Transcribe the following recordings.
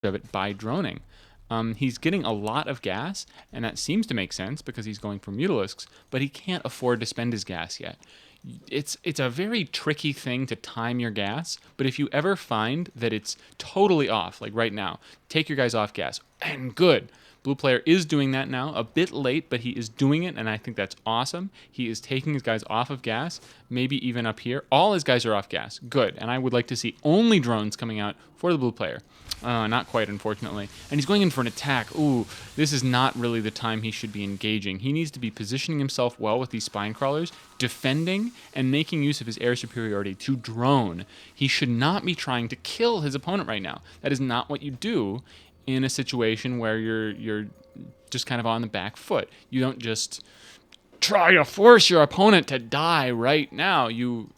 of it by droning. He's getting a lot of gas, and that seems to make sense because he's going for Mutalisks, but he can't afford to spend his gas yet. It's a very tricky thing to time your gas, but if you ever find that it's totally off, like right now, take your guys off gas, and good. Blue player is doing that now, a bit late, but he is doing it, and I think that's awesome. He is taking his guys off of gas, maybe even up here. All his guys are off gas. Good. And I would like to see only drones coming out for the blue player. Not quite, unfortunately. And he's going in for an attack. Ooh, this is not really the time he should be engaging. He needs to be positioning himself well with these spine crawlers, defending, and making use of his air superiority to drone. He should not be trying to kill his opponent right now. That is not what you do in a situation where you're just kind of on the back foot. You don't just try to force your opponent to die right now. You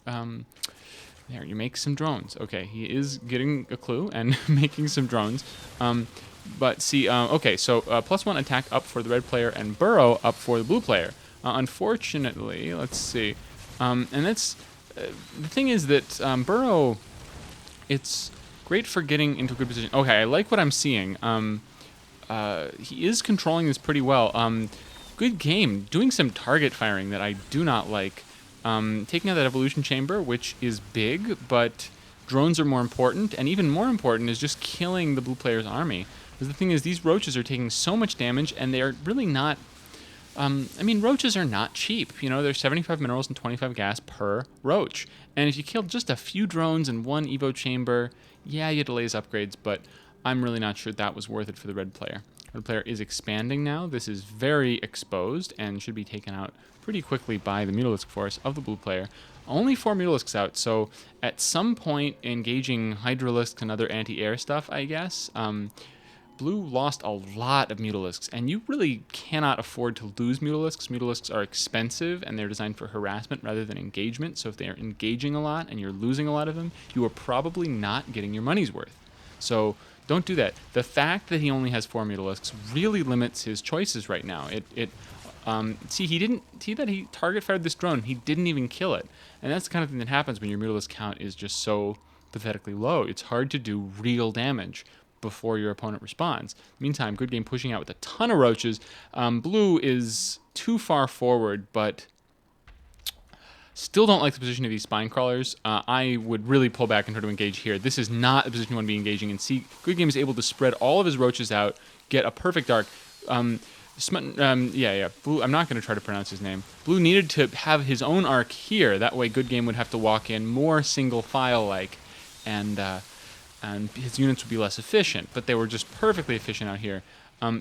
make some drones. Okay, he is getting a clue and making some drones. But see, okay, so +1 attack up for the red player and burrow up for the blue player. Unfortunately, let's see. And that's the thing is that burrow, it's great for getting into a good position. Okay, I like what I'm seeing. He is controlling this pretty well. Good game. Doing some target firing that I do not like. Taking out that evolution chamber, which is big, but drones are more important, and even more important is just killing the blue player's army. Because the thing is, these roaches are taking so much damage, and they are really not... roaches are not cheap. There's 75 minerals and 25 gas per roach. And if you kill just a few drones and one evo chamber, yeah, you delay his upgrades, but I'm really not sure that was worth it for the red player. Red player is expanding now. This is very exposed and should be taken out pretty quickly by the Mutalisk force of the blue player. Only 4 Mutalisks out, so at some point engaging Hydralisks and other anti-air stuff, I guess, Blue lost a lot of Mutalisks, and you really cannot afford to lose Mutalisks. Mutalisks are expensive, and they're designed for harassment rather than engagement, so if they are engaging a lot and you're losing a lot of them, you are probably not getting your money's worth. So don't do that. The fact that he only has 4 Mutalisks really limits his choices right now. He target fired this drone. He didn't even kill it. And that's the kind of thing that happens when your Mutalisk count is just so pathetically low. It's hard to do real damage before your opponent responds. Meantime, good game pushing out with a ton of roaches. Blue is too far forward, but still don't like the position of these spine crawlers. I would really pull back and try to engage here. This is not the position you want to be engaging in. See, good game is able to spread all of his roaches out, get a perfect arc. Blue, I'm not going to try to pronounce his name. Blue needed to have his own arc here. That way, good game would have to walk in more single file like, and his units would be less efficient. But they were just perfectly efficient out here.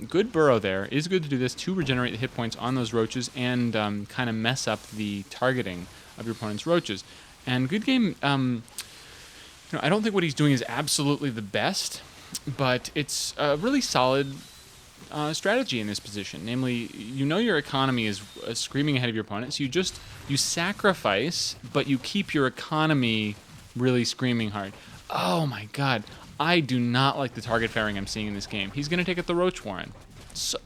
Good burrow there. It is good to do this to regenerate the hit points on those roaches and kind of mess up the targeting of your opponent's roaches. And good game. I don't think what he's doing is absolutely the best, but it's a really solid strategy in this position. Namely, your economy is screaming ahead of your opponent, so you sacrifice, but you keep your economy really screaming hard. Oh my god, I do not like the target firing I'm seeing in this game. He's going to take out the Roach Warren. So,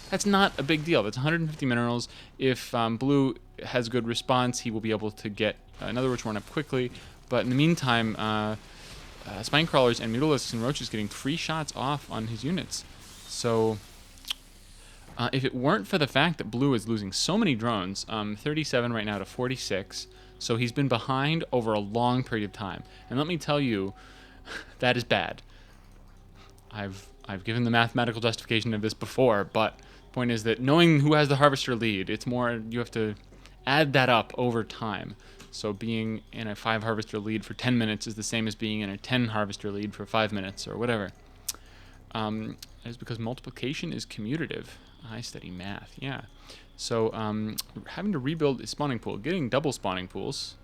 that's not a big deal. That's 150 minerals. If Blue has good response, he will be able to get another Roach Warren up quickly. But in the meantime, Spine Crawlers and Mutalisks and Roaches getting free shots off on his units. So if it weren't for the fact that Blue is losing so many drones, 37 right now to 46, so he's been behind over a long period of time. And let me tell you, that is bad. I've given the mathematical justification of this before, but the point is that knowing who has the Harvester lead, it's more, you have to add that up over time. So being in a 5 Harvester lead for 10 minutes is the same as being in a 10 Harvester lead for 5 minutes or whatever. That is because multiplication is commutative. I study math, yeah. So having to rebuild a spawning pool, getting double spawning pools,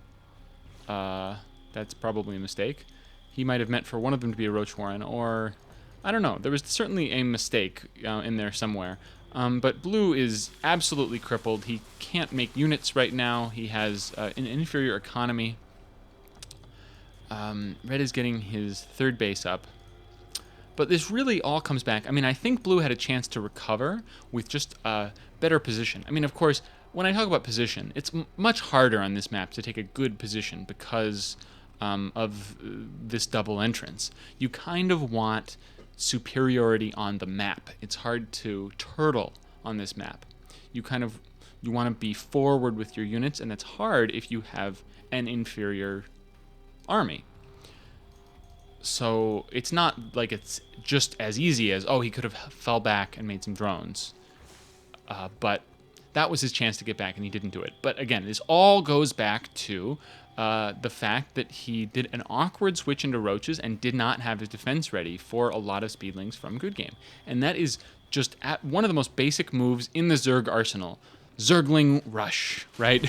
that's probably a mistake. He might have meant for one of them to be a Roach Warren, or I don't know. There was certainly a mistake in there somewhere. But Blue is absolutely crippled. He can't make units right now. He has an inferior economy. Red is getting his third base up. But this really all comes back. I think Blue had a chance to recover with just a better position. Of course, when I talk about position, it's much harder on this map to take a good position because of this double entrance. You kind of want superiority on the map. It's hard to turtle on this map. You want to be forward with your units, and that's hard if you have an inferior army. So it's not like it's just as easy as, oh, he could have fell back and made some drones. But that was his chance to get back, and he didn't do it. But again, this all goes back to the fact that he did an awkward switch into roaches and did not have his defense ready for a lot of speedlings from GoodGame. And that is just one of the most basic moves in the Zerg arsenal. Zergling Rush, right?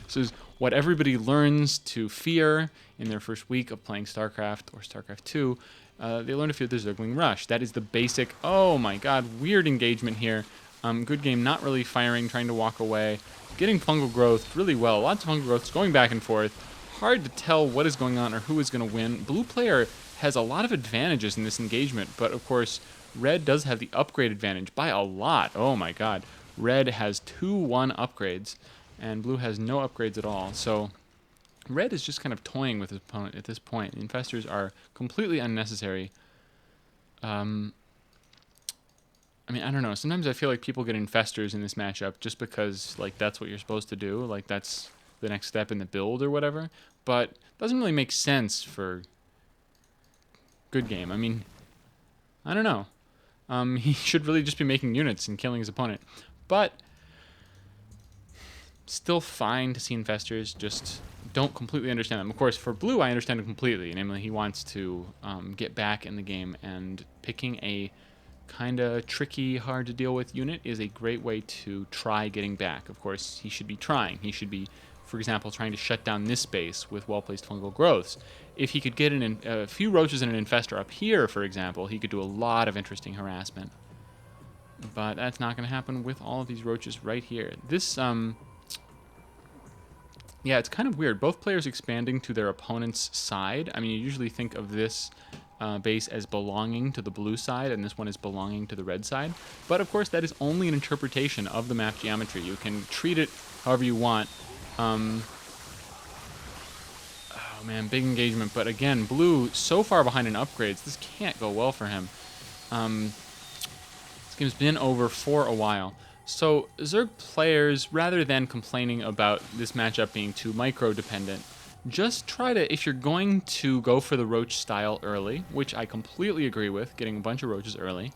This is what everybody learns to fear in their first week of playing StarCraft or StarCraft 2. They learn to fear the Zergling Rush. That is the basic, oh my god, weird engagement here. GoodGame not really firing, trying to walk away. Getting fungal growth really well. Lots of fungal growth, going back and forth. Hard to tell what is going on or who is going to win. Blue player has a lot of advantages in this engagement, but of course, red does have the upgrade advantage by a lot. Oh my god. Red has 2-1 upgrades, and blue has no upgrades at all. So red is just kind of toying with his opponent at this point. The infestors are completely unnecessary. I mean, I don't know. Sometimes I feel like people get infestors in this matchup just because, like, that's what you're supposed to do. Like, that's the next step in the build or whatever. But it doesn't really make sense for GoodGame. I mean, I don't know. He should really just be making units and killing his opponent. But still fine to see infestors. Just don't completely understand them. Of course, for blue, I understand them completely. Namely, he wants to get back in the game, and picking a kind of tricky, hard to deal with unit is a great way to try getting back. Of course, he should be trying. He should be, for example, trying to shut down this space with well-placed fungal growths. If he could get a few roaches and an infestor up here, for example, he could do a lot of interesting harassment. But that's not going to happen with all of these roaches right here. This, yeah, it's kind of weird. Both players expanding to their opponent's side. I mean, you usually think of this base as belonging to the blue side, and this one is belonging to the red side. But of course, that is only an interpretation of the map geometry. You can treat it however you want. Oh man, big engagement. But again, blue so far behind in upgrades, this can't go well for him. This game's been over for a while. So Zerg players, rather than complaining about this matchup being too micro-dependent, just try to, if you're going to go for the roach style early, which I completely agree with, getting a bunch of roaches early,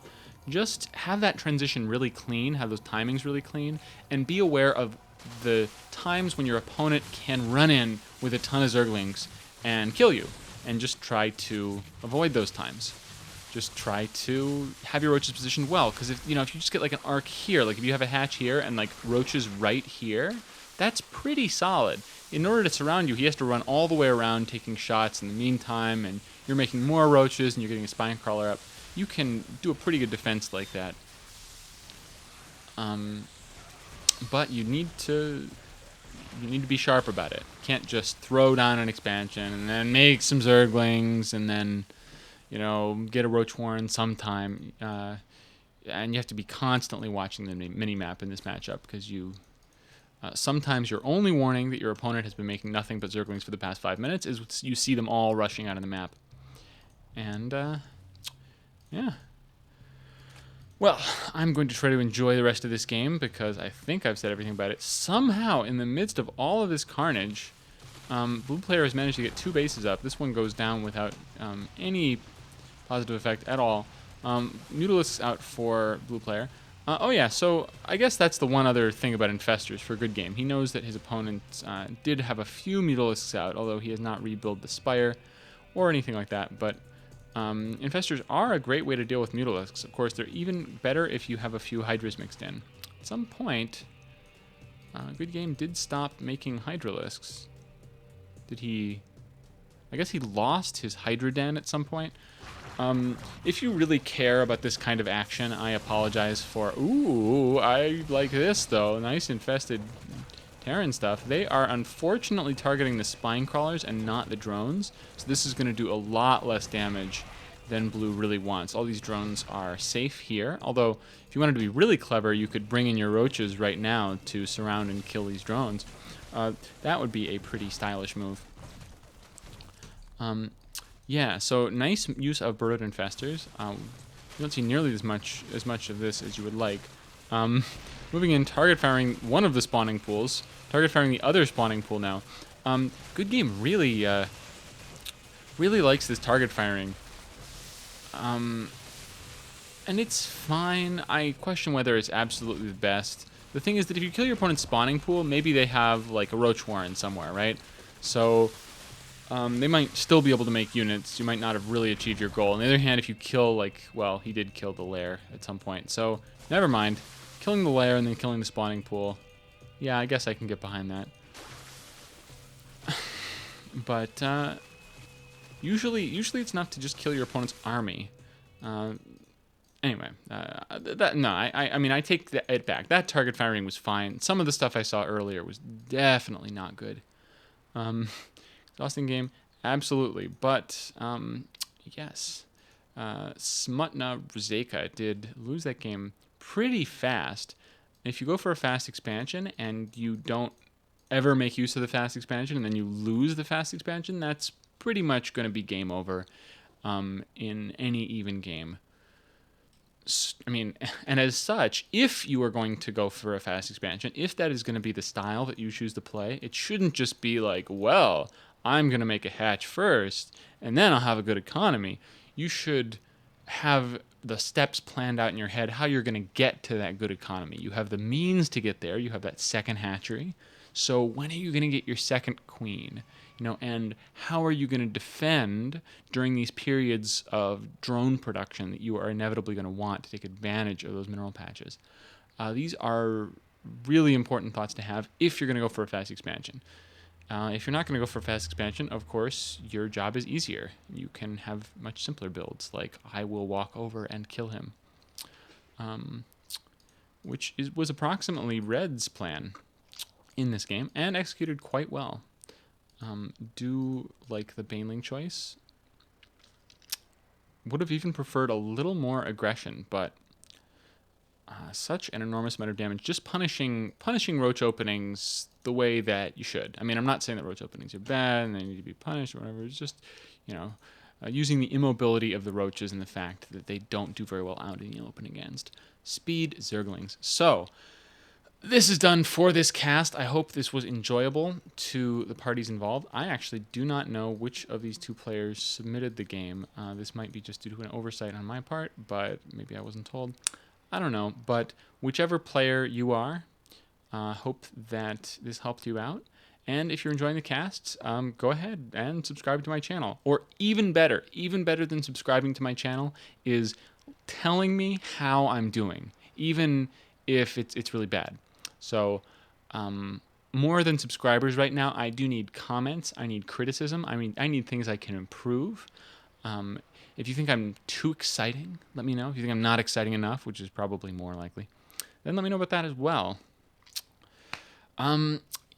just have that transition really clean, have those timings really clean, and be aware of the times when your opponent can run in with a ton of Zerglings and kill you, and just try to avoid those times. Just try to have your roaches positioned well, because if you just get like an arc here, like if you have a hatch here and like roaches right here, that's pretty solid. In order to surround you, he has to run all the way around taking shots in the meantime, and you're making more roaches and you're getting a spine crawler up. You can do a pretty good defense like that. But you need to be sharp about it. You can't just throw down an expansion and then make some Zerglings and then, get a roach warren sometime. And you have to be constantly watching the mini-map in this matchup, because sometimes your only warning that your opponent has been making nothing but Zerglings for the past 5 minutes is you see them all rushing out of the map. And, yeah. Well, I'm going to try to enjoy the rest of this game, because I think I've said everything about it. Somehow, in the midst of all of this carnage, blue player has managed to get 2 bases up. This one goes down without any positive effect at all. Mutalisks out for blue player. Oh yeah, so I guess that's the one other thing about infestors for GoodGame. He knows that his opponent did have a few Mutalisks out, although he has not rebuilt the Spire or anything like that. But infestors are a great way to deal with Mutalisks. Of course, they're even better if you have a few Hydras mixed in. At some point, GoodGame did stop making Hydralisks. Did he? I guess he lost his Hydra Den at some point. If you really care about this kind of action, I apologize for... Ooh, I like this, though. Nice infested Terran stuff. They are unfortunately targeting the spine crawlers and not the drones, so this is going to do a lot less damage than blue really wants. All these drones are safe here, although if you wanted to be really clever, you could bring in your roaches right now to surround and kill these drones. That would be a pretty stylish move. Yeah, so nice use of burrowed infestors. You don't see nearly as much of this as you would like. Um, moving in, target firing one of the spawning pools, target firing the other spawning pool now. GoodGame really likes this target firing. And it's fine. I question whether it's absolutely the best. The thing is that if you kill your opponent's spawning pool, maybe they have like a roach warren somewhere, right? So they might still be able to make units. You might not have really achieved your goal. On the other hand, if you kill, like, well, he did kill the lair at some point. So never mind. Killing the lair and then killing the spawning pool. Yeah, I guess I can get behind that. But usually it's enough to just kill your opponent's army. Anyway, I mean, I take it back. That target firing was fine. Some of the stuff I saw earlier was definitely not good. Exhausting game, absolutely. But yes, SmutnaRzeka did lose that game pretty fast. If you go for a fast expansion and you don't ever make use of the fast expansion and then you lose the fast expansion, that's pretty much going to be game over in any even game. I mean, and as such, if you are going to go for a fast expansion, if that is going to be the style that you choose to play, it shouldn't just be like, well, I'm going to make a hatch first, and then I'll have a good economy. You should have the steps planned out in your head, how you're going to get to that good economy. You have the means to get there. You have that second hatchery. So when are you going to get your second queen? And how are you going to defend during these periods of drone production that you are inevitably going to want to take advantage of those mineral patches? These are really important thoughts to have if you're going to go for a fast expansion. If you're not going to go for a fast expansion, of course, your job is easier. You can have much simpler builds, like I will walk over and kill him, which was approximately Red's plan in this game, and executed quite well. Do like the Baneling choice. Would have even preferred a little more aggression, but such an enormous amount of damage. Just punishing roach openings the way that you should. I mean, I'm not saying that roach openings are bad and they need to be punished or whatever. It's just, using the immobility of the roaches and the fact that they don't do very well out in the open against speed zerglings. So this is done for this cast. I hope this was enjoyable to the parties involved. I actually do not know which of these two players submitted the game. This might be just due to an oversight on my part, but maybe I wasn't told. I don't know, but whichever player you are, hope that this helped you out. And if you're enjoying the casts, go ahead and subscribe to my channel. Or even better than subscribing to my channel is telling me how I'm doing, even if it's really bad. So more than subscribers right now, I do need comments. I need criticism. I mean, I need things I can improve. If you think I'm too exciting, let me know. If you think I'm not exciting enough, which is probably more likely, then let me know about that as well.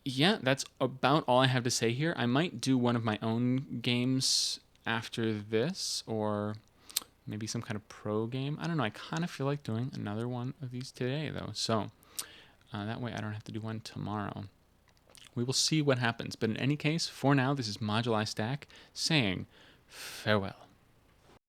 Yeah, that's about all I have to say here. I might do one of my own games after this, or maybe some kind of pro game. I don't know. I kind of feel like doing another one of these today, though. So that way I don't have to do one tomorrow. We will see what happens. But in any case, for now, this is modulistack saying farewell.